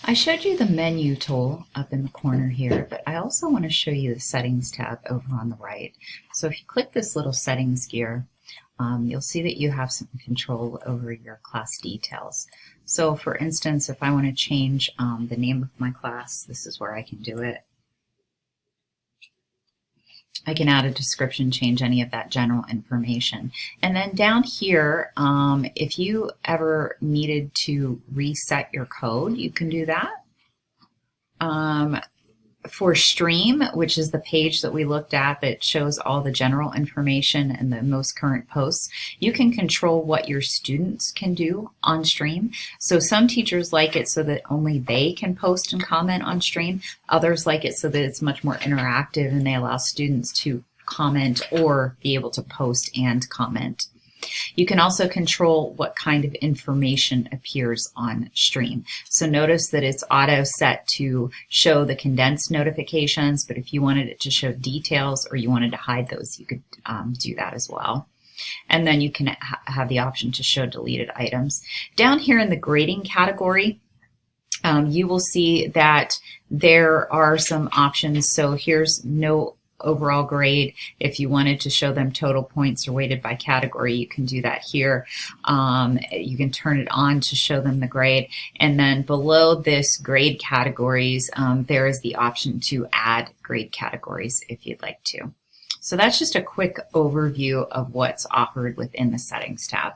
I showed you the menu tool up in the corner here, but I also want to show you the settings tab over on the right. So if you click this little settings gear, you'll see that you have some control over your class details. So for instance, if I want to change the name of my class, this is where I can do it. I can add a description, change any of that general information. And then down here, if you ever needed to reset your code, you can do that. For Stream, which is the page that we looked at that shows all the general information and the most current posts, you can control what your students can do on Stream. So some teachers like it so that only they can post and comment on Stream. Others like it so that it's much more interactive and they allow students to comment or be able to post and comment. You can also control what kind of information appears on Stream. So notice that it's auto set to show the condensed notifications, but if you wanted it to show details or you wanted to hide those, you could do that as well. And then you can have the option to show deleted items. Down here in the grading category, you will see that there are some options. So here's no overall grade. If you wanted to show them total points or weighted by category, you can do that here. You can turn it on to show them the grade. And then below this grade categories, there is the option to add grade categories if you'd like to. So that's just a quick overview of what's offered within the settings tab.